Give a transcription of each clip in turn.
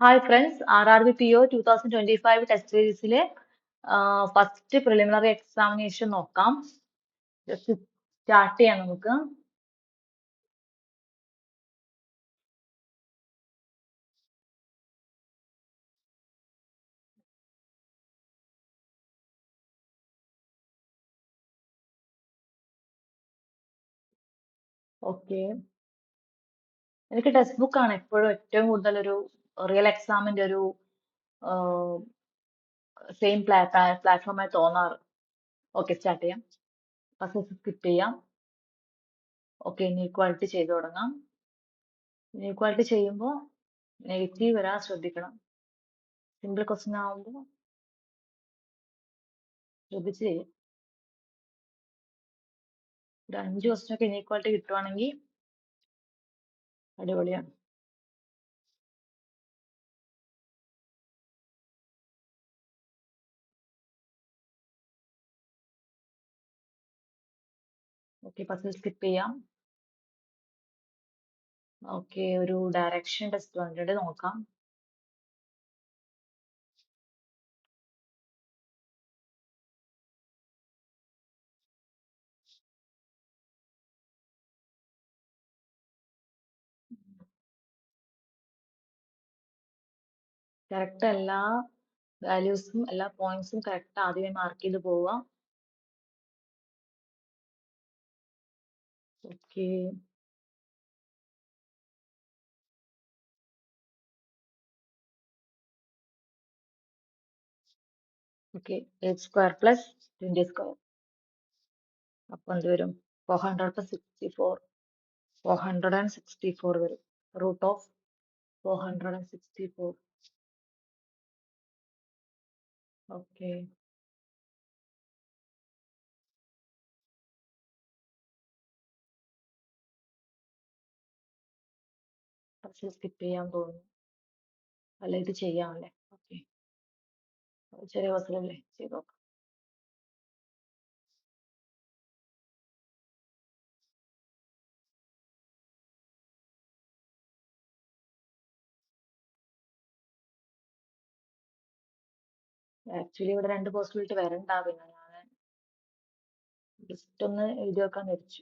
Hi friends, RRBPO 2025 test സീരീസിലെ first preliminary examination നോക്കാം. Just start ചെയ്യാം നമുക്ക്. ഓക്കെ, എനിക്ക് ടെക്സ്റ്റ് ബുക്ക് ആണ് എപ്പോഴും ഏറ്റവും കൂടുതൽ ഒരു റിയൽ എക്സാമിന്റെ ഒരു സെയിം പ്ലാറ്റ്ഫോമായി തോന്നാറ്. ഓക്കെ, സ്റ്റാർട്ട് ചെയ്യാം. ഫസ്റ്റ് സ്കിപ്പ് ചെയ്യാം. ഓക്കെ, ഇനീക്വാലിറ്റി ചെയ്തു തുടങ്ങാം. ഇനീക്വാലിറ്റി ചെയ്യുമ്പോൾ നെഗറ്റീവ് വരാൻ ശ്രദ്ധിക്കണം. സിമ്പിൾ ക്വസ്റ്റ്യൻ ആവുമ്പോൾ ശ്രദ്ധിച്ച് ചെയ്യും. ഒരു 5 ക്വസ്റ്റ്യൻ ഒക്കെ ഇനീക്വാലിറ്റി കിട്ടുവാണെങ്കിൽ അടിപൊളിയാണ്. ഓക്കെ, ഫസ്റ്റ് സ്കിപ്പ് ചെയ്യാം. ഓക്കെ, ഒരു ഡയറക്ഷൻ ടെസ്റ്റ് വന്നിട്ടുണ്ട്, നോക്കാം. കറക്റ്റ് എല്ലാ വാല്യൂസും എല്ലാ പോയിന്റ്സും കറക്റ്റ് ആദ്യമേ മാർക്ക് ചെയ്ത് പോവുക. Okay, okay, 8² plus 20². അപ്പം എന്ത് വരും? 464 വരും. Root of 464. ഓക്കെ, പക്ഷെ സ്കിപ്പ് ചെയ്യാൻ തോന്നുന്നു. അല്ല, ഇത് ചെയ്യാമല്ലേ? ഓക്കെ, ചെറിയ ക്വസ്റ്റ്യൻ ചെയ്ത് നോക്കാം. ആക്ച്വലി ഇവിടെ 2 പോസിബിലിറ്റി വരണ്ട, പിന്നെ ഞാൻ ജസ്റ്റ് ഒന്ന് എഴുതി വെക്കാൻ വെച്ചു.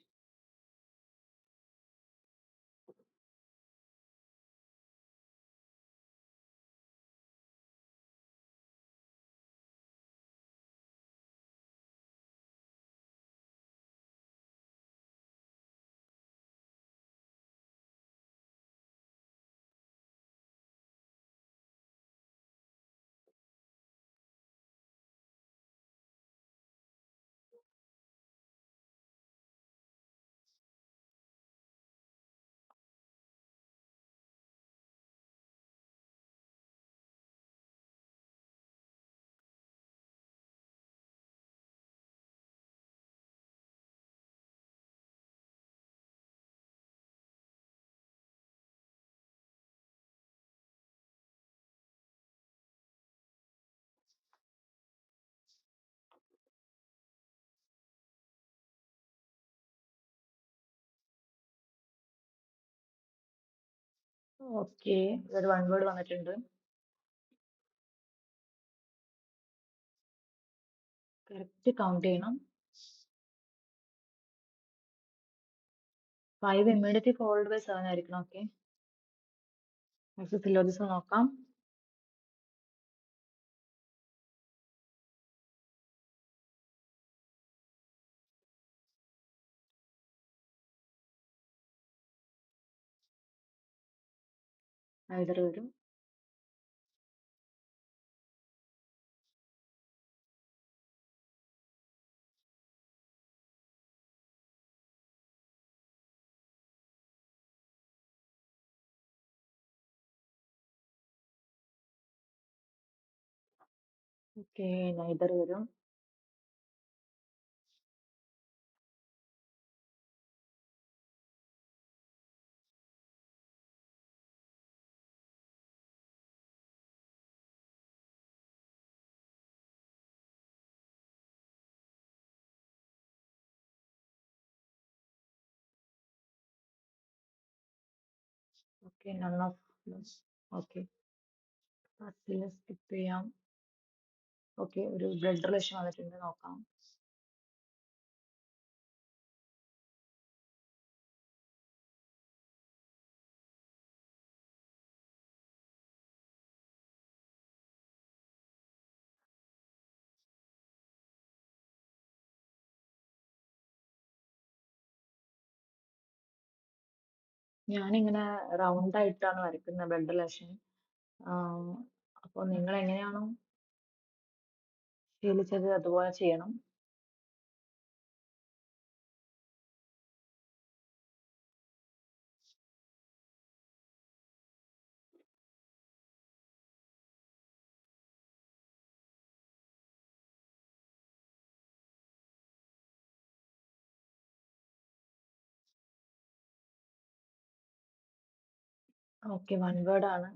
ഓക്കെ, ഒരു 1 വേർഡ് വന്നിട്ടുണ്ട്. കറക്റ്റ് കൗണ്ട് ചെയ്യണം. 5 immediately followed by 7 ആയിരിക്കണം. ഓക്കെ, നെക്സ്റ്റ് സിലോജിസം നോക്കാം. ഐതർ വരും. ഓക്കെ, നൈദർ വരും. Okay, none of. ഓക്കെ, ഫസ്റ്റില് സ്കിപ്പ് ചെയ്യാം. ഓക്കെ, ഒരു ബ്ലഡ് റിലേഷൻ വന്നിട്ടുണ്ട്, നോക്കാം. ഞാനിങ്ങനെ റൗണ്ട് ആയിട്ടാണ് വരയ്ക്കുന്നത് ബ്ലഡ് റിലേഷൻ. അപ്പോൾ നിങ്ങൾ എങ്ങനെയാണോ ശീലിച്ചത് അതുപോലെ ചെയ്യണം. ഓക്കെ, വൺ വേർഡ് ആണ്.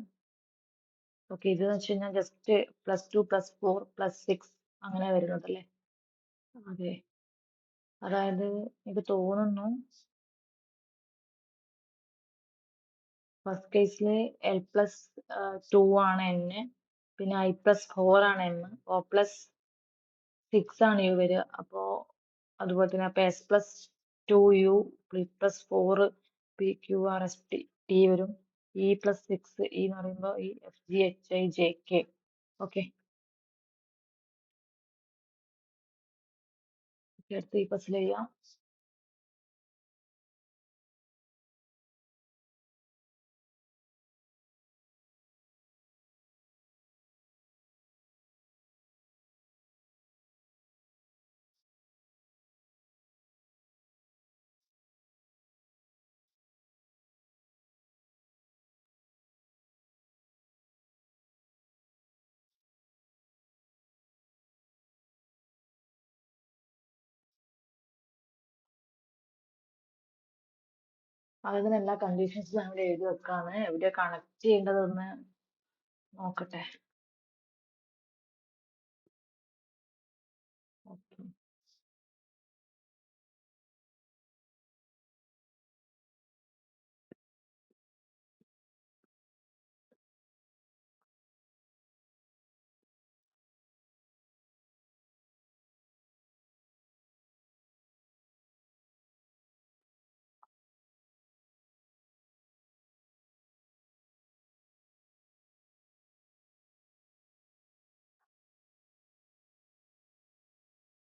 ഓക്കെ, ഇത് വെച്ച് കഴിഞ്ഞാൽ ജസ്റ്റ് +2 +4 +6 അങ്ങനെ വരുന്നതല്ലേ? അതെ, അതായത് എനിക്ക് തോന്നുന്നു ഫസ്റ്റ് കേസിൽ L+2 ആണ് N, പിന്നെ I+4 ആണ് M, O+6 ആണ് U വരിക. അപ്പോ അതുപോലെ തന്നെ അപ്പൊ S+2U, P+4 PQRST വരും. E+6 E എന്ന് പറയുമ്പോൾ EFGHIJK. ഓക്കെ, അടുത്ത് ഈ പസിൽ ചെയ്യാം. അതിന് എല്ലാ കണ്ടീഷൻസും നമ്മൾ എഴുതി വെക്കാണ്. എവിടെ കണക്ട് ചെയ്യേണ്ടതെന്ന് നോക്കട്ടെ. ഓക്കെ,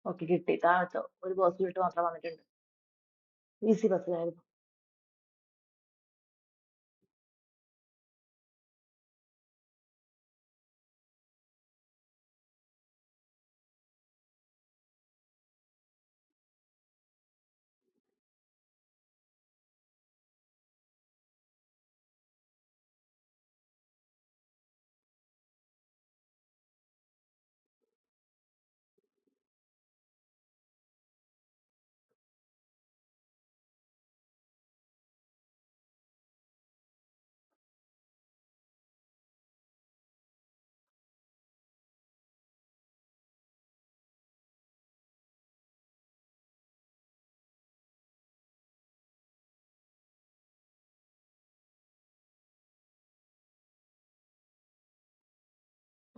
ഓക്കെ, കിട്ടി. താഴത്തെ ഒരു പോസിബിലിറ്റി മാത്രം വന്നിട്ടുണ്ട്. ഈസി പസിലായിരുന്നു.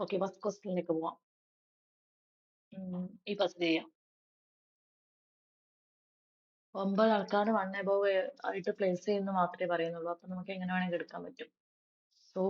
ഓക്കെ, ഫസ്റ്റ് ക്വസ്റ്റ്യനിലേക്ക് പോവാം. ഈ പസിൽ ചെയ്യാം. 9 ആൾക്കാർ 1 above ആയിട്ട് പ്ലേസ് ചെയ്യുന്നു മാത്രമേ പറയുന്നുള്ളൂ. അപ്പൊ നമുക്ക് എങ്ങനെ വേണമെങ്കിൽ എടുക്കാൻ പറ്റും. സോ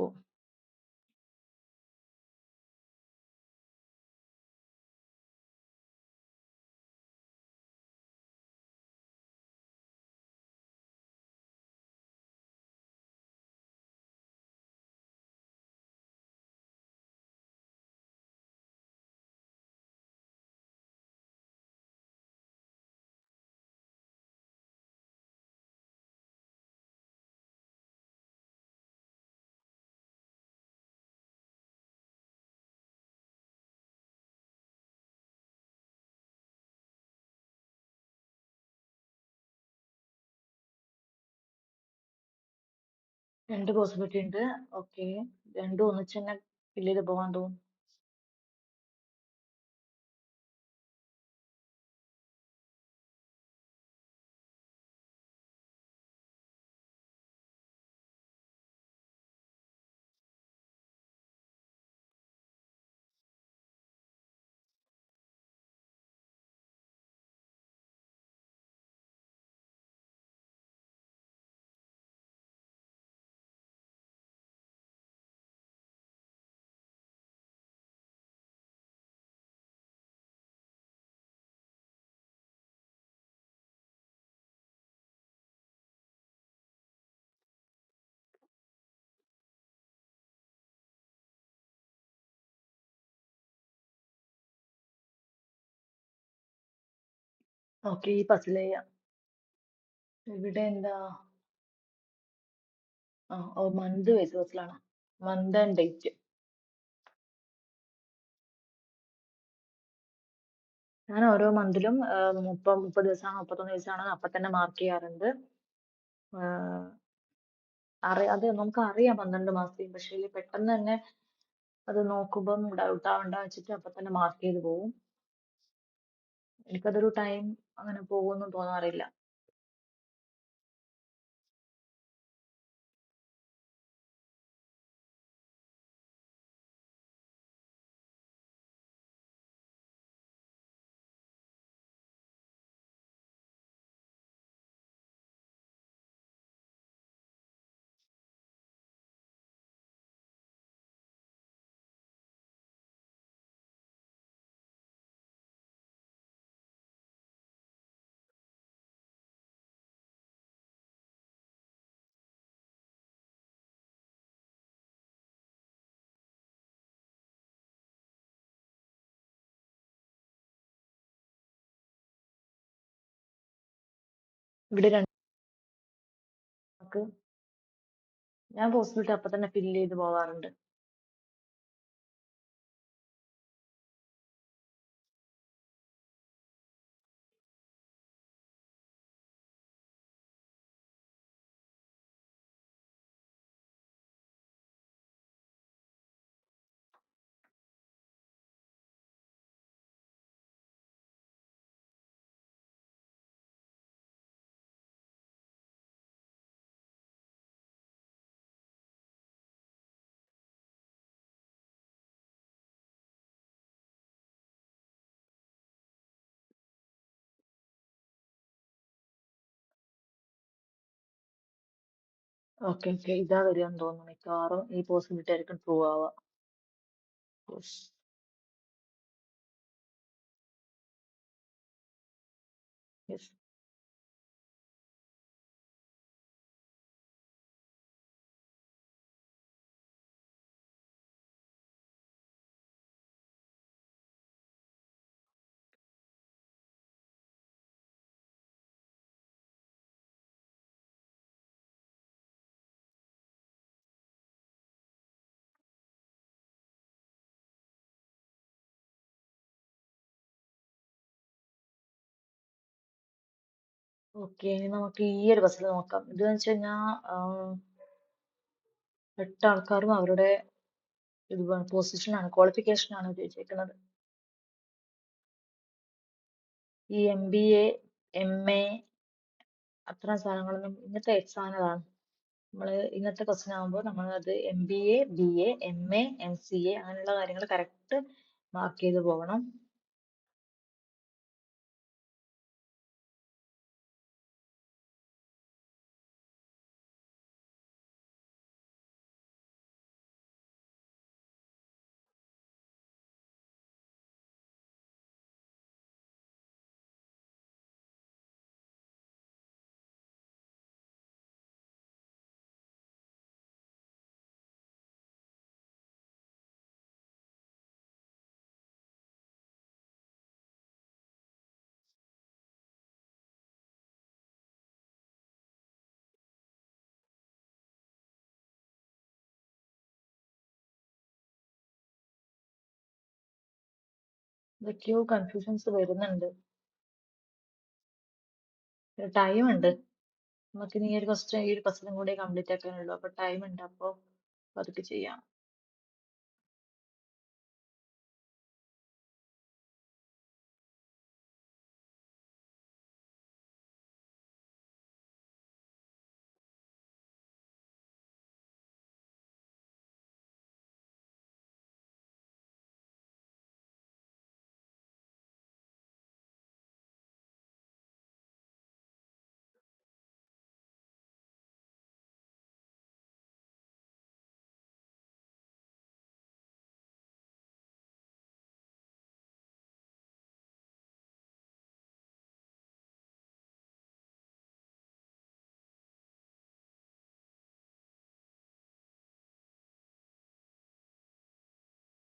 രണ്ട് പോസിബിലിറ്റി ഉണ്ട്. ഓക്കെ, രണ്ടും ഒന്നിച്ച് തന്നെ ഫില്ല് ചെയ്ത് പോകാൻ തോന്നും. ഓക്കെ, ഈ പസിൽ ചെയ്യാം. ഇവിടെ എന്താ? ഓ, മന്ത് വൈസ് പസിലാണ്. Month and date. ഞാൻ ഓരോ മന്തിലും 30 ദിവസമാണോ 31 ദിവസമാണോ അപ്പൊ തന്നെ മാർക്ക് ചെയ്യാറുണ്ട്. അത് നമുക്ക് അറിയാം 12 മാസത്തെയും, പക്ഷേ പെട്ടെന്ന് തന്നെ അത് നോക്കുമ്പം ഡൗട്ട് ആവണ്ട വെച്ചിട്ട് അപ്പൊ തന്നെ മാർക്ക് ചെയ്ത് പോകും. എനിക്കതൊരു ടൈം അങ്ങനെ പോകുമെന്ന് തോന്നാറില്ല. ഇവിടെ രണ്ടാൾക്ക് ഞാൻ പോസിബിലിറ്റി അപ്പൊ തന്നെ ഫില്ല് ചെയ്ത് പോകാറുണ്ട്. ഓക്കെ ഓക്കെ, ഇതാ വരികയെന്ന് തോന്നുന്നു. മിക്കവാറും ഈ പോസിബിലിറ്റി ആയിരിക്കും ട്രൂ ആവുക. യെസ്. യെസ്. ഓക്കെ, ഇനി നമുക്ക് ഈ ഒരു ബസ്സിൽ നോക്കാം. ഇതെന്ന് വെച്ച് കഴിഞ്ഞാൽ 8 ആൾക്കാരും അവരുടെ പൊസിഷനാണ്, ക്വാളിഫിക്കേഷനാണ് ചോദിച്ചേക്കുന്നത്. ഈ MBA, MA അത്തരം സാധനങ്ങളൊന്നും ഇന്നത്തെ എക്സാമിനതാണ്. ഇന്നത്തെ ക്വസ്റ്റ്യൻ ആകുമ്പോൾ നമ്മൾ അത് MBA, BA, MA, MCA അങ്ങനെയുള്ള കാര്യങ്ങൾ കറക്റ്റ് മാർക്ക് ചെയ്ത് പോകണം. എന്തൊക്കെയോ കൺഫ്യൂഷൻസ് വരുന്നുണ്ട്. ടൈം ഉണ്ട്. നമുക്ക് ഇനി ഈ ഒരു ക്വസ്റ്റ്യൻ, ഈ ഒരു ക്വസ്റ്റ്യൻ കൂടെ കംപ്ലീറ്റ് ആക്കാനുള്ളൂ. അപ്പൊ ടൈം ഉണ്ട്. അപ്പോൾ അതൊക്കെ ചെയ്യാം.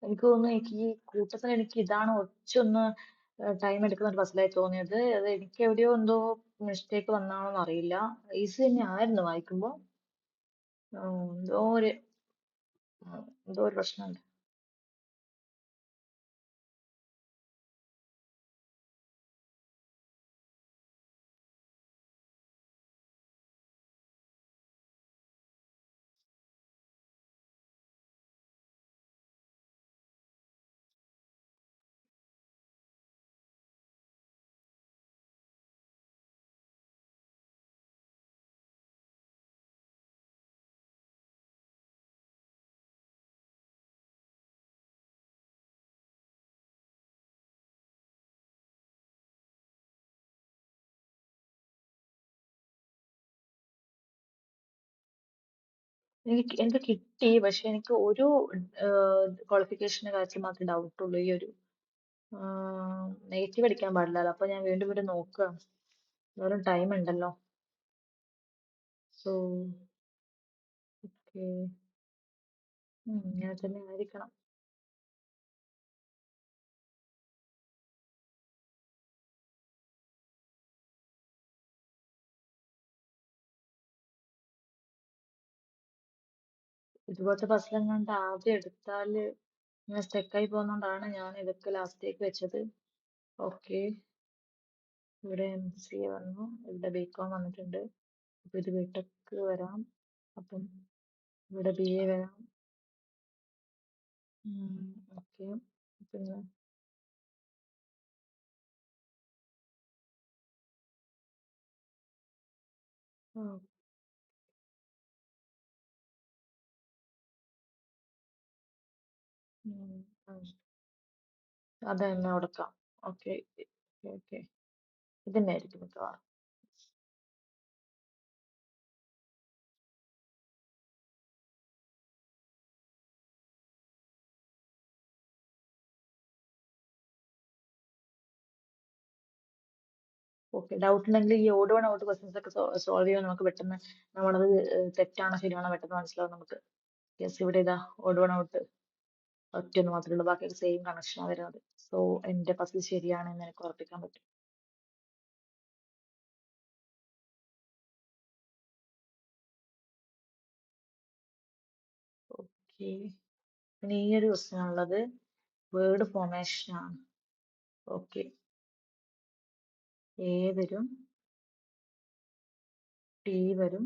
എനിക്ക് തോന്നുന്നു എനിക്ക് ഈ കൂട്ടത്തിൽ എനിക്ക് ഇതാണ് ഒറ്റൊന്ന് ടൈം എടുക്കുന്ന ഫസ്റ്റിലായി തോന്നിയത്. അത് എനിക്ക് എവിടെയോ എന്തോ മിസ്റ്റേക്ക് വന്നാണോന്ന് അറിയില്ല. ഈസി തന്നെ ആയിരുന്നു വായിക്കുമ്പോ. എന്തോ ഒരു എന്തോ ഒരു പ്രശ്നമുണ്ട്. എനിക്ക് കിട്ടി, പക്ഷെ എനിക്ക് ഒരു ക്വാളിഫിക്കേഷന്റെ കാര്യത്തിൽ മാത്രമേ ഡൗട്ട് ഉള്ളൂ. ഈ ഒരു നെഗറ്റീവ് അടിക്കാൻ പാടില്ലല്ലോ. അപ്പൊ ഞാൻ വീണ്ടും വീണ്ടും നോക്കുകയാണ്. വേറെ ടൈം ഉണ്ടല്ലോ. സോ ഓക്കെ, ഇങ്ങനെ തന്നെ ആയിരിക്കണം. ഇതുപോലത്തെ പസിലെങ്ങാണ്ട് ആദ്യം എടുത്താല് ഇങ്ങനെ സ്റ്റക്കായി പോകുന്നോണ്ടാണ് ഞാൻ ഇതൊക്കെ ലാസ്റ്റിലേക്ക് വെച്ചത്. ഓക്കെ, ഇവിടെ MCA വന്നു, ഇവിടെ BCom വന്നിട്ടുണ്ട്. അപ്പൊ ഇത് BTech വരാം, അപ്പം ഇവിടെ BA വരാം. ഓക്കെ, പിന്നെ ആ, ഉം, ആ, അത് തന്നെ കൊടുക്കാം. ഓക്കെ ഓക്കെ, ഇത് തന്നെ ആയിരിക്കും മിക്കവാറും. ഓക്കെ, ഡൗട്ട് ഉണ്ടെങ്കിൽ ഈ ഓട് വൺ ഔട്ട് ക്വസ്റ്റ്യൻസ് ഒക്കെ സോൾവ് ചെയ്യാൻ നമുക്ക് പെട്ടെന്ന് നമ്മളത് തെറ്റാണോ ശരിയാണോ പെട്ടെന്ന് മനസ്സിലാവും നമുക്ക്. യെസ്, ഇവിടെ ഇതാ ഓട് വൺ ഔട്ട് ഒറ്റയൊന്ന് മാത്രമേ ഉള്ളൂ, ബാക്കിയൊക്കെ സെയിം കണക്ഷനാണ് വരുന്നത്. സോ എന്റെ പസിൽ ശരിയാണെന്ന് എനിക്ക് ഉറപ്പിക്കാൻ പറ്റും. ഓക്കെ, ഇനി ഈ ഒരു ക്വസ്റ്റ്യൻ ഉള്ളത് വേർഡ് ഫോർമേഷൻ ആണ്. ഓക്കെ, എ വരും, ടി വരും,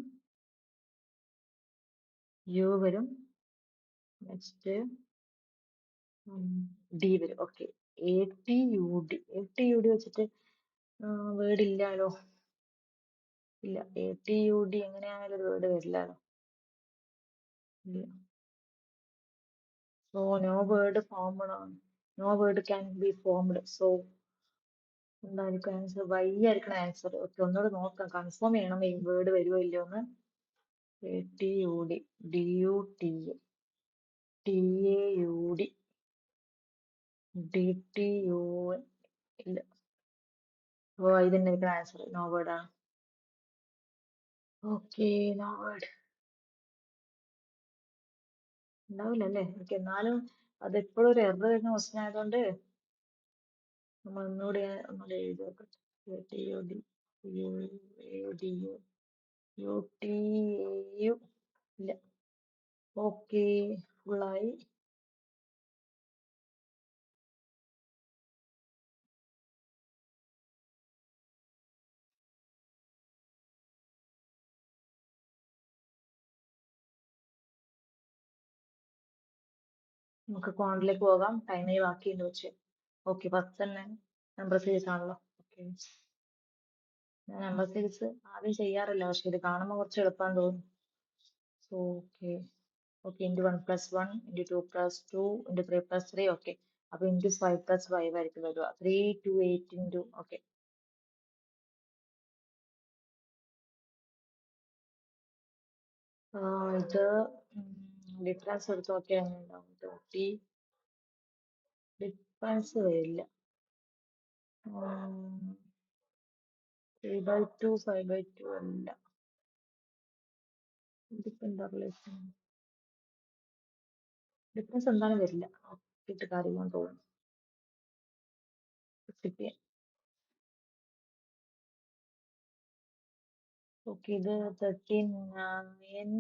യു വരും, നെക്സ്റ്റ് ഡി വരും. ഓക്കെ, ATUD വെച്ചിട്ട് വേർഡ് ഇല്ലാലോ. ഇല്ല, ATUD എങ്ങനെയായാലും ഒരു വേർഡ് വരില്ലല്ലോ. ഇല്ല. സോ നോ വേർഡ് ഫോംഡ് ആണ്. No word can be formed. So എന്തായിരിക്കും ആൻസർ? വൈ ആയിരിക്കണം ആൻസർ. ഓക്കെ, ഒന്നുകൂടെ നോക്കാം, കൺഫേം ചെയ്യണം ഈ വേർഡ് വരുമോ ഇല്ലയോ എന്ന്. ATUD, DUT, TAUD, DTUN. ഇല്ല, ഓ ഇതന്നെ ആയിരിക്കണം ആൻസർ. നോ വേർഡ് ആണ്. ഓക്കെ, നോ വേർഡ് ഉണ്ടാവില്ല അല്ലേ. ഓക്കെ, എന്നാലും അത് എപ്പോഴും ഒരു എറർ വരുന്ന ക്വസ്റ്റ്യൻ ആയതുകൊണ്ട് നമ്മൾ ഒന്നുകൂടി എഴുതി നോക്കട്ടെ. ATUD, UTAU. ഇല്ല. ഓക്കെ, ഫുള്ളായി. നമുക്ക് കോണിലേക്ക് പോകാം, ടൈമായി ബാക്കിയുണ്ട് പക്ഷെ. ഓക്കെ, ഫസ്റ്റ് തന്നെ നമ്പർ സീരീസ് ആണല്ലോ. ഓക്കെ, ഞാൻ നമ്പർ സീരീസ് ആദ്യം ചെയ്യാറില്ല, പക്ഷെ ഇത് കാണുമ്പോൾ കുറച്ച് എളുപ്പമാണെന്ന് തോന്നുന്നു. So okay, okay, into 1+1, into 2+2, into 3+3. Okay, അപ്പൊ ഇൻറ്റു 5+5 ആയിരിക്കും വരിക. 3 to 8 ഇൻറ്റു. ഓക്കെ, ഇത് ഡിഫറൻസ് എടുത്ത് നോക്കിയാൽ എങ്ങനെ ഉണ്ടാവും? 30 ഡിഫറൻസ് വരില്ല. 3/2 5/2 അല്ല. ഇതിപ്പോ എന്താ റിലേഷൻ? ഡിഫറൻസ് എന്തായാലും വരില്ല, നോക്കിയിട്ട് കാര്യമെന്ന് തോന്നുന്നു. സ്കിപ്പ് ചെയ്യാം. ഓക്കെ, ഇത് 39,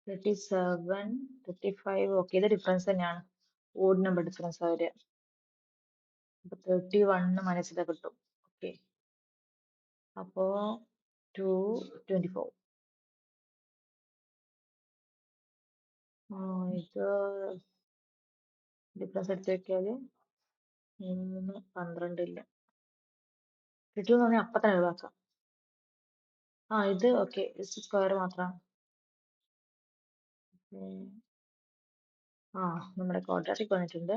37, 35. ഓക്കെ, ഇത് ഡിഫറൻസ് തന്നെയാണ്. ഓഡ് നമ്പർ ഡിഫറൻസ് വരിക. അപ്പൊ 31 മൈനസ് ചെയ്താൽ കിട്ടും. ഓക്കെ, അപ്പോ 224. ഇത് ഡിഫറൻസ് എടുത്ത് വെക്കാല് 3, 12 ഇല്ല. കിട്ടുമെന്ന് പറഞ്ഞാൽ അപ്പൊ തന്നെ ഒഴിവാക്കാം. ഇത് ഓക്കെ, സ്ക്വയർ മാത്രമാണ്. നമ്മുടെ ക്വാഡ്രാറ്റിക് വന്നിട്ടുണ്ട്.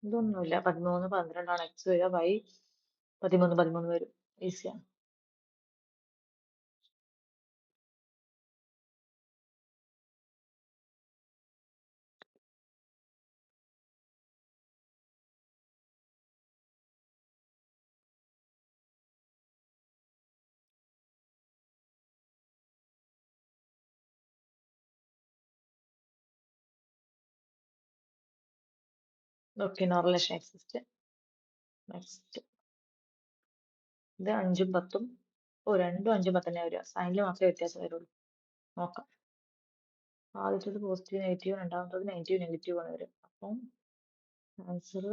ഇതൊന്നുമില്ല. 13, 12 എക്സ് വരിക. വൈ 13, 13 വരും. ഈസിയാണ്. Okay, no relation exist. Next, ഇത് 5ഉം 10ഉം. 2ഉം 5ഉം 10 തന്നെ വരിക. സൈനിൽ മാത്രമേ വ്യത്യാസം വരുള്ളൂ. നോക്കാം. ആദ്യത്തേത് പോസിറ്റീവ് നെഗറ്റീവ്, രണ്ടാമത്തത് നെഗറ്റീവ് നെഗറ്റീവ് ആണ് വരിക. അപ്പം ആൻസർ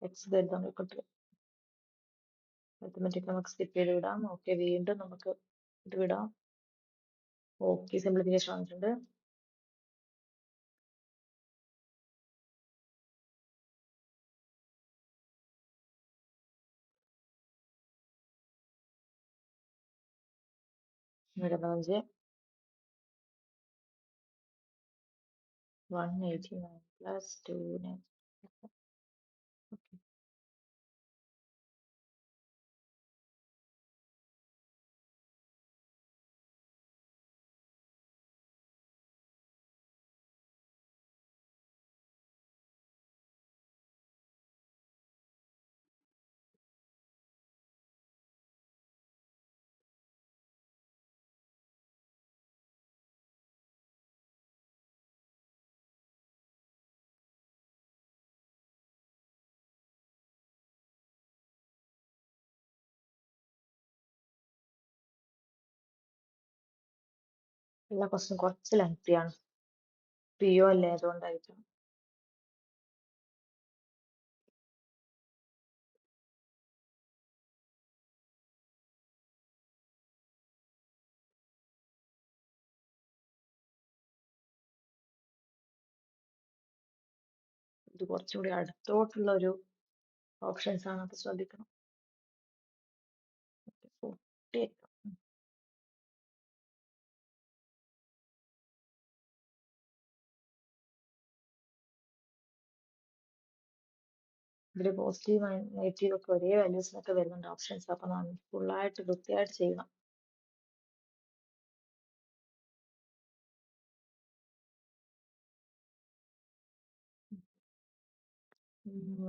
എക്സ് കരുതാൻ വെക്കട്ടെ. മാത്തമാറ്റിക് നമുക്ക് സ്കിപ്പ് ചെയ്ത് വിടാം. ഓക്കെ, വീണ്ടും നമുക്ക് ഇത് വിടാം. ഓക്കെ, സിംപ്ലിഫിക്കേഷൻ വന്നിട്ടുണ്ട്. ഇവിടെ 5, 189 പ്ലസ് 2. എല്ലാ ക്വസ്റ്റ്യൻ കുറച്ച് ലെങ്തി ആണ്. പിഒ അല്ലേ, അതുകൊണ്ടായിരിക്കും. ഇത് കുറച്ചുകൂടി അടുത്തോട്ടുള്ള ഒരു ഓപ്ഷൻസ് ആണ്, അത് ശ്രദ്ധിക്കണം. 40. ഇതിൽ പോസിറ്റീവ് നെഗറ്റീവ് ഒക്കെ ഒരേ വാല്യൂസിനൊക്കെ വരുന്നുണ്ട് ഓപ്ഷൻസ്. അപ്പൊ നമ്മൾ ഫുള്ളായിട്ട് വൃത്തിയായിട്ട് ചെയ്യണം.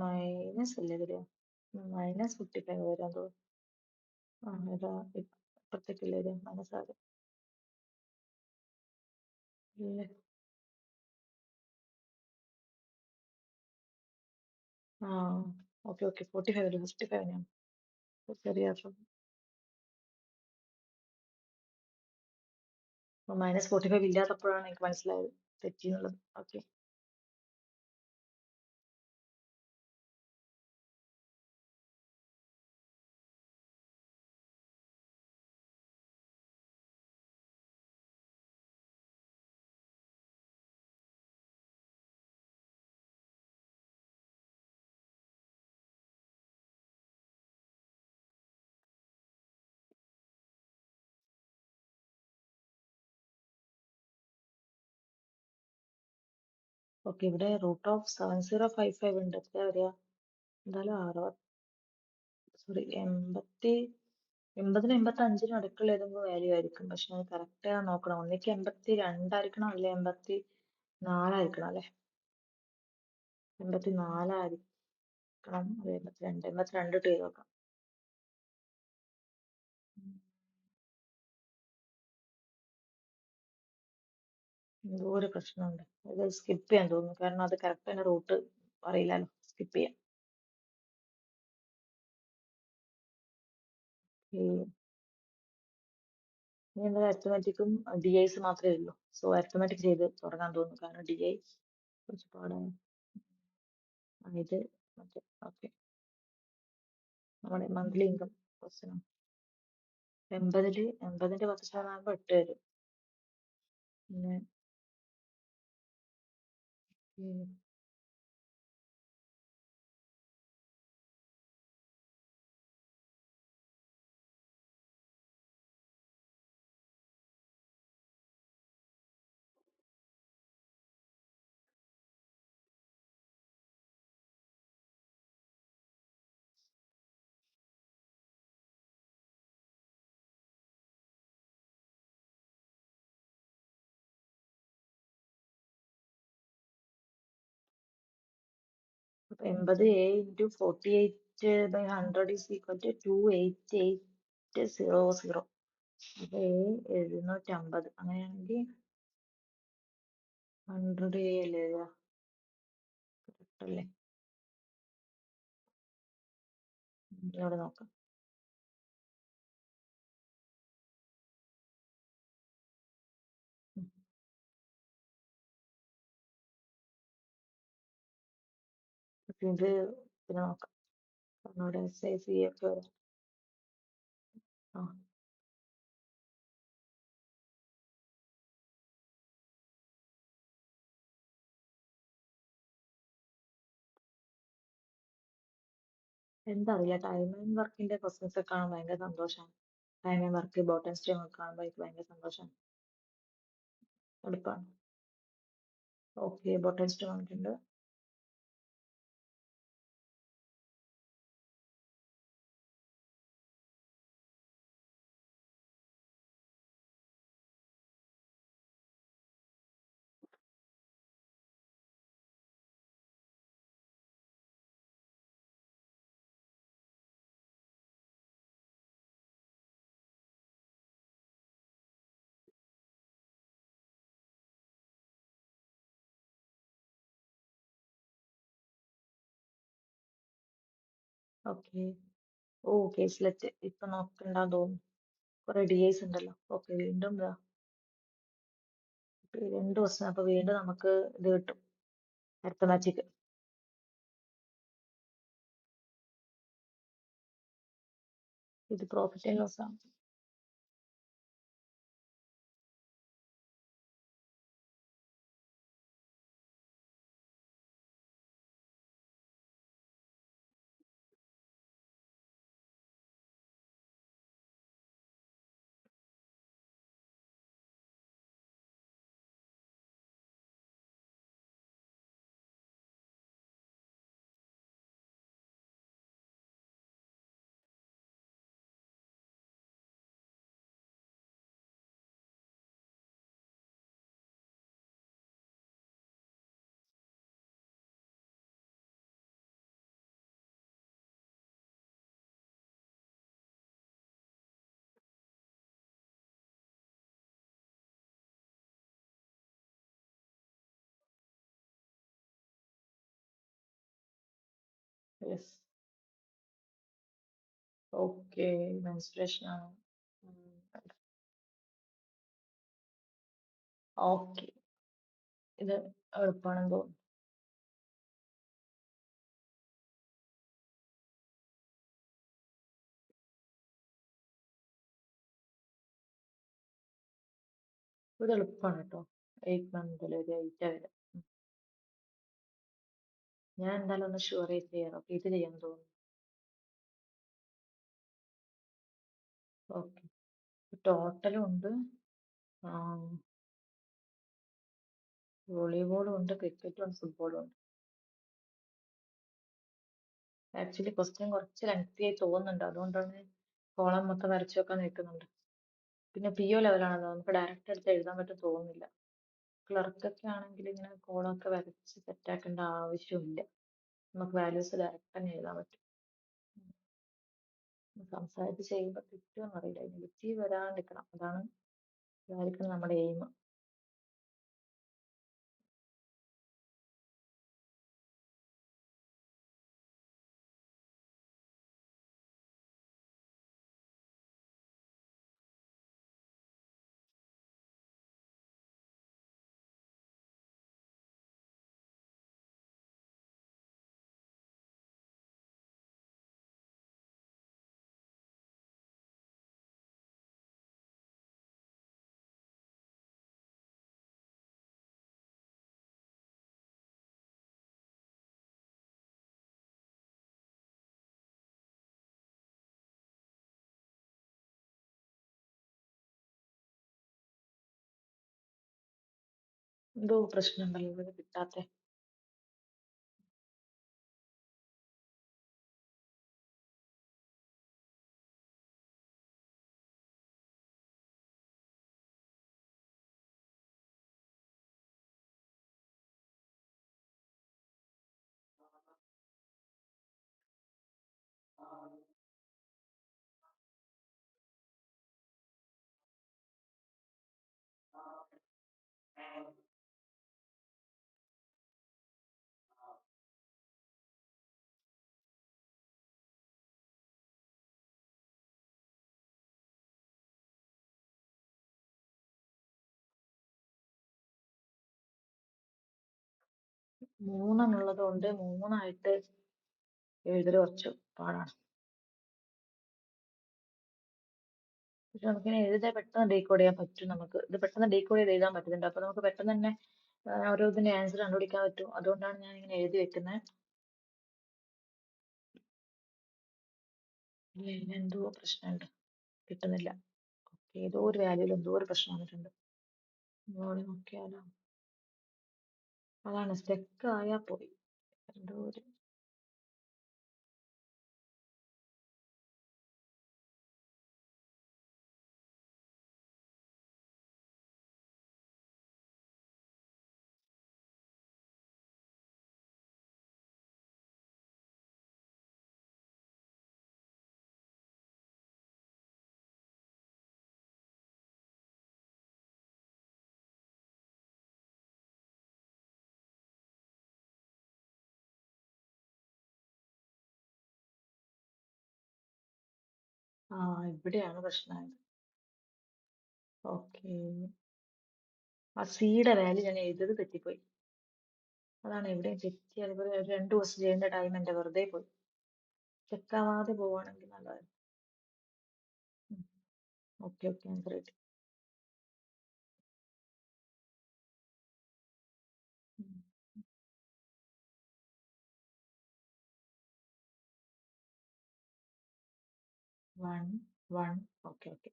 മൈനസ് അല്ലേ വരിക? -55 വരാൻ തോന്നുന്നു. ഇതാ ഇപ്പഴത്തേക്കില്ലേ വരിക? മൈനസ് ആകും ഇല്ലേ? ഓക്കെ ഓക്കെ, 45 അല്ല 55 ആണ്. ചെറിയ -45 ഇല്ലാത്തപ്പോഴാണ് എനിക്ക് മനസ്സിലായത് തെറ്റിന്നുള്ളത്. ഓക്കെ, ഓക്കെ, ഇവിടെ √7055 ഉണ്ട്. എത്ര വരിക? എന്തായാലും 80, 80-85 അടുക്കുള്ള ഏതെങ്കിലും വാല്യൂ ആയിരിക്കും. പക്ഷെ അത് കറക്റ്റ് നോക്കണം. ഒന്നിക്ക് 82 അല്ലെ 84 അല്ലെ? 84 അത് 82 ഇട്ട് ചെയ്ത് നോക്കാം. എന്തോ ഒരു പ്രശ്നമുണ്ട്. അത് സ്കിപ്പ് ചെയ്യാൻ തോന്നുന്നു. കാരണം അത് കറക്റ്റ് തന്നെ റൂട്ട് അറിയില്ലല്ലോ. സ്കിപ്പ് ചെയ്യാം. ഈ ഇനി എന്താ അരിത്തമാറ്റിക്കും DIs മാത്രമേ ഉള്ളൂ. സോ അരിത്തമാറ്റിക് ചെയ്ത് തുടങ്ങാൻ തോന്നുന്നു. കാരണം DI കുറച്ച് പാടാണ്. ഇത് മറ്റേ ഓക്കെ, നമ്മുടെ മന്ത്ലി ഇൻകം ക്വസ്റ്റ്യൻ 80-ന്റെ 10% 8 വരും. പിന്നെ ഉം, 80A into 48/100 is equal to 28800. അപ്പൊ A 750. അങ്ങനെയാണെങ്കിൽ 100A അല്ലേ എഴുതുക? Correct അല്ലേ? ഇവിടെ നോക്കാം. ഉം. അപ്പൊ ഇത് പിന്നെ നോക്കാം. കാരണം ഇവിടെ SICF ആ എന്താ അറിയില്ല, ടൈം ആൻഡ് വർക്കിന്റെ ക്വസ്റ്റ്യൻസ് ഒക്കെ കാണാൻ ഭയങ്കര സന്തോഷമാണ്. Time and work bottom stream ഒക്കെ കാണുമ്പോൾ എനിക്ക് ഭയങ്കര സന്തോഷമാണ്. എളുപ്പമാണ്. ഓക്കെ, ബോട്ടം സ്ട്രീം വന്നിട്ടുണ്ട്. ഓക്കെ, ഓ കേസ്ലെറ്റ് ഇപ്പൊ നോക്കണ്ടെന്ന് തോന്നുന്നു. കുറെ DIs ഉണ്ടല്ലോ. ഓക്കെ, വീണ്ടും ഇതാ. ഇപ്പൊ ഈ 2 ദിവസം അപ്പൊ വീണ്ടും നമുക്ക് ഇത് കിട്ടും, അരിത്തമാറ്റിക്. ഇത് പ്രോഫിറ്റ് ആൻഡ് ലോസ് ആണ്. യെസ്, ഓക്കെ, മെൻസ്ട്രേഷൻ ആണ്. ഓക്കെ, ഇത് എളുപ്പമാണെന്ന് തോന്നുന്നു. ഇത് എളുപ്പമാണ് കേട്ടോ. 8 മുതൽ ഒരു 8 വരെ. ഞാൻ എന്തായാലും ഒന്ന് ഷുവർ ചെയ്യാം. ഓക്കെ, ഇത് ചെയ്യാൻ തോന്നുന്നു. ഓക്കെ, ടോട്ടലും ഉണ്ട്. വോളിബോളും ഉണ്ട്, ക്രിക്കറ്റും ഉണ്ട്, ഫുട്ബോളും ഉണ്ട്. ആക്ച്വലി ക്വസ്റ്റ്യൻ കുറച്ച് ലെങ്തി ആയി തോന്നുന്നുണ്ട്, അതുകൊണ്ടാണ് കോളം മൊത്തം വരച്ചു വെക്കാൻ നിൽക്കുന്നുണ്ട്. പിന്നെ PO ലെവലാണല്ലോ, നമുക്ക് ഡയറക്റ്റ് എടുത്ത് എഴുതാൻ പറ്റും തോന്നുന്നില്ല. ക്ലർക്കൊക്കെ ആണെങ്കിൽ ഇങ്ങനെ കോളമൊക്കെ വരച്ച് സെറ്റാക്കേണ്ട ആവശ്യമില്ല, നമുക്ക് വാല്യൂസ് ഡയറക്റ്റ് തന്നെ എഴുതാൻ പറ്റും. സംസാരിച്ച് ചെയ്യുമ്പോൾ കിട്ടുമെന്ന് അറിയില്ല, നെഗറ്റീവ് വരാണ്ടിരിക്കണം, അതായിരിക്കണം നമ്മുടെ എയിം. എന്തോ പ്രശ്നമുണ്ടല്ലോ ഇവിടെ കിട്ടാത്തെ. മൂന്നെണ്ണുള്ളത് കൊണ്ട് മൂന്നായിട്ട് എഴുതൽ കുറച്ച് പാടാണ്. പക്ഷെ നമുക്കിങ്ങനെ എഴുതാൻ പെട്ടെന്ന് ഡീകോഡ് ചെയ്യാൻ പറ്റും. നമുക്ക് ഇത് പെട്ടെന്ന് ഡീകോഡ് ചെയ്ത് എഴുതാൻ പറ്റുന്നുണ്ട്, അപ്പൊ നമുക്ക് പെട്ടെന്ന് തന്നെ ഓരോ ഇതിന്റെ ആൻസർ കണ്ടുപിടിക്കാൻ പറ്റും. അതുകൊണ്ടാണ് ഞാൻ ഇങ്ങനെ എഴുതി വെക്കുന്നത്. എന്തോ പ്രശ്നമുണ്ട്, കിട്ടുന്നില്ല. ഏതോ ഒരു വാല്യൂല് എന്തോ ഒരു പ്രശ്നം വന്നിട്ടുണ്ട്. മോളി നോക്കിയാലോ? അതാണ് സ്റ്റക്ക് ആയാ പോയി. എന്തോ ഒരു 'ഇവിടെയാണ് പ്രശ്നമായത്. ഓക്കെ, ആ സിയുടെ വാല്യൂ ഞാൻ എഴുതിയത് തെറ്റിപ്പോയി. അതാണ് എവിടെയും തെറ്റി. അതുപോലെ ഒരു 2 ദിവസം ചെയ്യേണ്ട ടൈം എന്റെ വെറുതെ പോയി. ചെക്കാവാതെ പോവാണെങ്കിൽ നല്ലതായിരുന്നു. ഓക്കെ ഓക്കെ, ആൻസർ കിട്ടി. 1 1. Okay okay.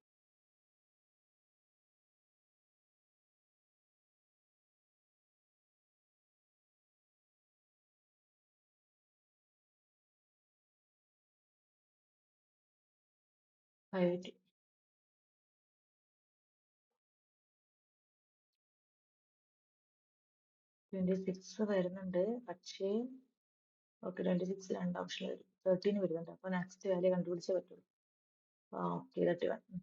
ഫൈവ് 26 വരുന്നുണ്ട്, പക്ഷേ ഓക്കെ 26 രണ്ട് ഓപ്ഷൻ വരും. 13 വരുന്നുണ്ട്, അപ്പൊ നെക്സ്റ്റ് വാല്യൂ കണ്ടുപിടിച്ചേ പറ്റുള്ളൂ. ഓക്കെ 31.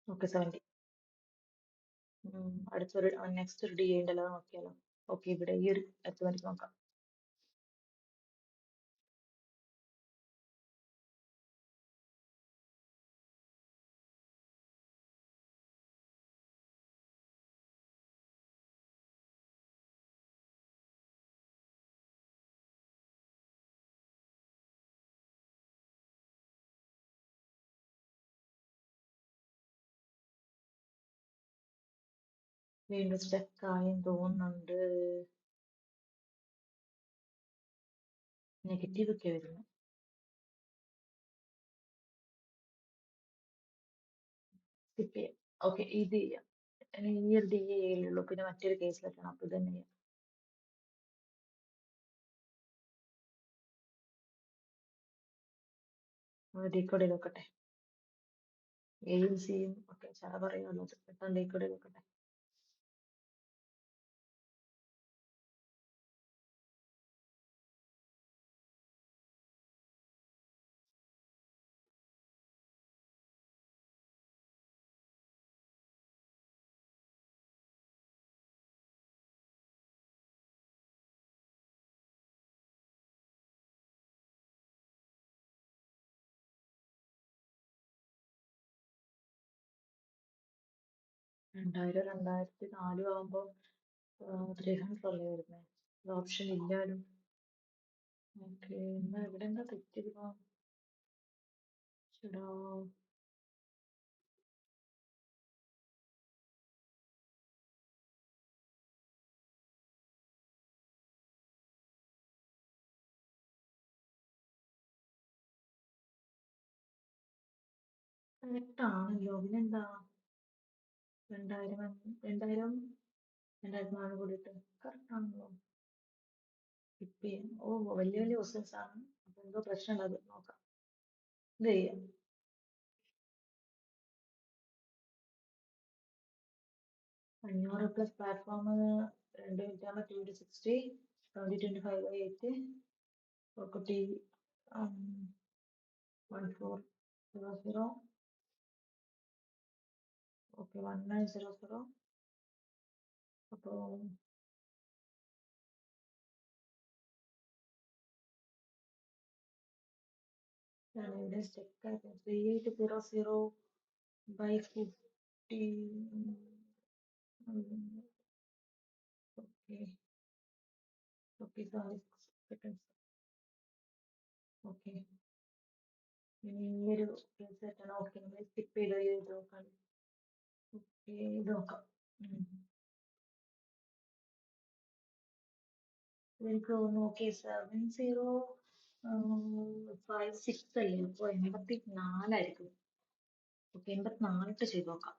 ഓക്കെ 70. അടുത്തൊരു നെക്സ്റ്റ് ഒരു ഡി ഉണ്ടല്ലോ, അത് നോക്കിയാലോ? ഓക്കെ, ഇവിടെ ഈ ഒരു അരിത്മെറ്റിക് നോക്കാം. വീണ്ടും സ്റ്റക്കായും തോന്നുന്നുണ്ട്. നെഗറ്റീവ് ഒക്കെ വരുന്നു. സ്കിപ്പ് ചെയ്യാം. ഓക്കെ, ഇത് ചെയ്യാം. ഈ ഒരു ഡി ഉള്ളൂ, പിന്നെ മറ്റൊരു കേസിലെത്തണം. അപ്പൊ ഇത് തന്നെ ചെയ്യാം. ഡീകോഡ് ചെയ്ത് നോക്കട്ടെ. എയും സിയും ഒക്കെ ചാ പറയുമല്ലോ, പെട്ടെന്ന് ഡീകോഡ് ചെയ്ത് നോക്കട്ടെ. രണ്ടായിരം 2004 ആകുമ്പോ 300 അല്ലേ വരുന്നത്? ഓപ്ഷൻ ഇല്ലാലും. ഓക്കെ, എന്നാ ഇവിടെ എന്താ തെറ്റിരുന്നോ? ചേടാ, കറക്റ്റ് ആണല്ലോ. പിന്നെന്താ 2000 2000 2004 കൂടിയിട്ട് കറക്റ്റ് ആണല്ലോ. സ്കിപ്പ് ചെയ്യാം. ഓ, വലിയ വലിയ ക്വസ്റ്റ്യൻസ് ആണ്. അപ്പൊ എന്തോ പ്രശ്നം ഉണ്ടാകും, നോക്കാം. ഇത് ചെയ്യാം. 500 പ്ലസ് പ്ലാറ്റ്ഫോം 2 മിനിറ്റ് ആകുമ്പോൾ 2 into 60, 25/8, ఒకటి 1400, ഓക്കെ 1900. അപ്പോൾ ഇവിടെ സ്റ്റെക്ക് ആയിട്ട് 3800/50. Okay, 56 seconds. ഓക്കെ, ഇനി ഈ ഒരു കേസ് ആയിട്ടാണ്. ഓക്കെ, നമ്മൾ സ്കിപ്പ് ചെയ്ത് നോക്കാം. ഓക്കെ, ഇത് നോക്കാം. എനിക്ക് തോന്നുന്നു. ഓക്കെ, 7056 അല്ലേ? അപ്പൊ 84 ഓക്കെ, 84 ചെയ്ത് നോക്കാം.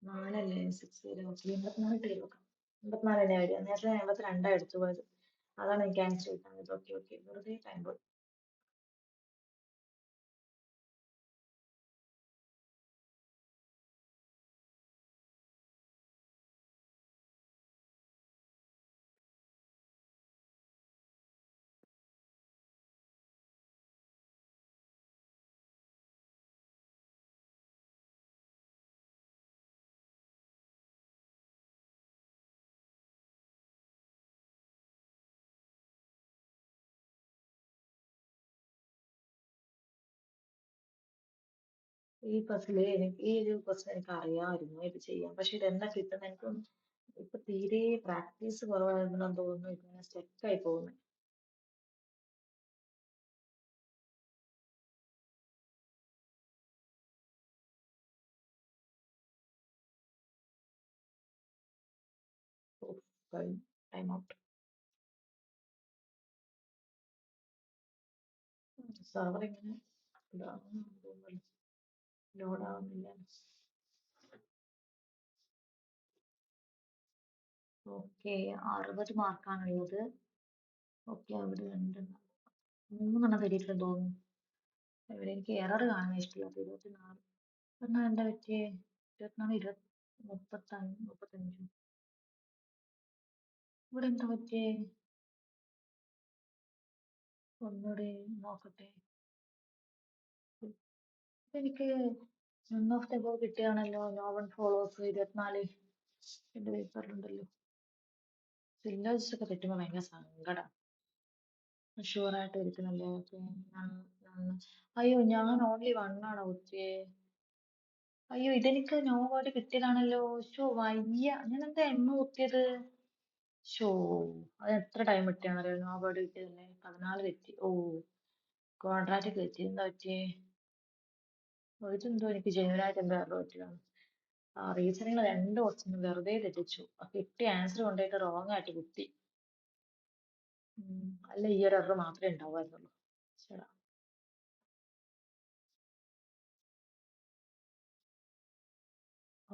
4 അല്ലേ 60? ഓക്കെ, 84 ചെയ്ത് നോക്കാം. 84 തന്നെ വരിക. നേരത്തെ 82 എടുത്തു പോയത്, അതാണ് എനിക്ക് ആൻസർ കിട്ടുന്നത്. ഓക്കെ ഓക്കെ, വെറുതെ ടൈം പോയി. ഈ പസില് എനിക്ക്, ഈ ഒരു ക്വസ്റ്റൻ എനിക്ക് അറിയാമായിരുന്നു ഇത് ചെയ്യാം, പക്ഷെ ഇത് എന്നാ കിട്ടുന്ന എനിക്ക് ഇപ്പൊ തീരെ പ്രാക്ടീസ് കുറവായിരുന്നെന്ന് തോന്നുന്നു. ഇങ്ങനെ സ്റ്റക്ക് ആയി പോകുന്നു. Time out. സർവർ ഇങ്ങനെ ലോഡ് ആവുന്നില്ല. ഓക്കെ, 60 മാർക്കാണുള്ളത്. ഓക്കെ, അവിടെ 3 തരിയിട്ടുണ്ടെന്ന് തോന്നുന്നു. ഇവിടെ എനിക്ക് എറർ കാണുന്ന ഇഷ്ടമില്ലാത്ത 24 എന്നാ എന്താ പറ്റിയേ? 24 35 ഇവിടെ എന്താ പറ്റിയേ? ഒന്നുകൂടി നോക്കട്ടെ. എനിക്ക് നൺ ഓഫ് ദ എബോവ് കിട്ടിയാണല്ലോ. നോ വൺ ഫോളോസ് 24 എന്റെ പേപ്പറിലുണ്ടല്ലോ. സില്ലാജിസ്റ്റ് ഒക്കെ തെറ്റുമ്പോ ഭയങ്കര സങ്കടം. ഷുവർ ആയിട്ട് ഇരിക്കുന്നല്ലേ? ഓക്കെ, അയ്യോ, ഞാൻ ഓൺലി 1 ആണോ കുത്തിയേ? അയ്യോ, ഇതെനിക്ക് നോ വേർഡ് കിട്ടിയതാണല്ലോ. ഷോ, വയ്യ. ഞാൻ എന്താ കുത്തിയത്? ഷോ, അത് എത്ര ടൈം കിട്ടിയാണെന്നറിയോ? നോ വേർഡ് കിട്ടിയതല്ലേ? 14 തെറ്റി. ഓ, ക്വാഡ്രാറ്റിക് തെറ്റി. എന്താ പറ്റിയേ? ഇതെന്തോ എനിക്ക് ജെന്യൂനായിട്ട് എന്തോ എറർ പറ്റിയതാണ്. റീസണിങ് രണ്ട് ക്വസ്റ്റ്യൻ വെറുതെ തെറ്റിച്ചു. കിട്ടിയ ആൻസർ കൊണ്ടുപോയിട്ട് റോങ് ആയിട്ട് കുത്തി. അല്ല ഈ ഒരു എറർ മാത്രമേ ഉണ്ടാവുമായിരുന്നുള്ളൂ. ശരി.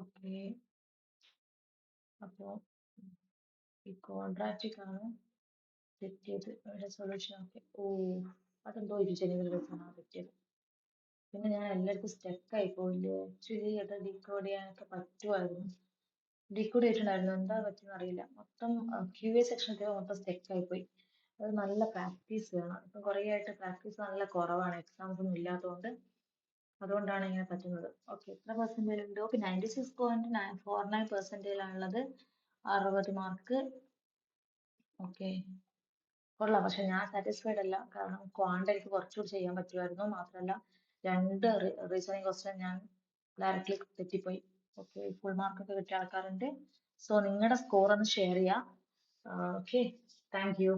ഓക്കെ, അപ്പോൾ ഈ ക്വാഡ്രാറ്റിക് ആണ് തെറ്റിയത്. ഇവിടെ സൊല്യൂഷൻ ഓക്കെ. അതെന്തോ ഒരു ജെന്യൂൻ ആണ് തെറ്റിയത്. പിന്നെ ഞാൻ എല്ലായിടത്തും സ്റ്റക്ക് ആയി പോയില്ലേ. ആക്ച്വലി അത് ഡീകോഡ് ചെയ്യാനൊക്കെ പറ്റുമായിരുന്നു. ഡീകോഡ് ചെയ്തിട്ടുണ്ടായിരുന്നു, എന്താ പറ്റുന്ന അറിയില്ല. മൊത്തം QA സെക്ഷൻ മൊത്തം സ്റ്റക്ക് ആയി പോയി. അത് നല്ല പ്രാക്ടീസ് വേണം. ഇപ്പം കുറേ ആയിട്ട് പ്രാക്ടീസ് നല്ല കുറവാണ്, എക്സാംസ് ഒന്നും ഇല്ലാത്തതുകൊണ്ട്. അതുകൊണ്ടാണ് ഇങ്ങനെ പറ്റുന്നത്. ഓക്കെ, എത്ര പെർസെന്റേജ് ഉണ്ട്? Okay, 96.49% 60 mark. ഓക്കെ, കൊള്ളാം. പക്ഷെ ഞാൻ സാറ്റിസ്ഫൈഡ് അല്ല, കാരണം ക്വാണ്ട് എനിക്ക് കുറച്ചുകൂടി ചെയ്യാൻ പറ്റുമായിരുന്നു. മാത്രമല്ല രണ്ട് റീസണിങ് ക്വസ്റ്റ്യൻ ഞാൻ ഡയറക്റ്റ്ലി തെറ്റിപ്പോയി. ഓക്കെ, ഫുൾ മാർക്ക് ഒക്കെ കിട്ടിയ ആൾക്കാരുണ്ട്. സോ നിങ്ങളുടെ സ്കോർ ഒന്ന് ഷെയർ ചെയ്യാം. Okay, thank you.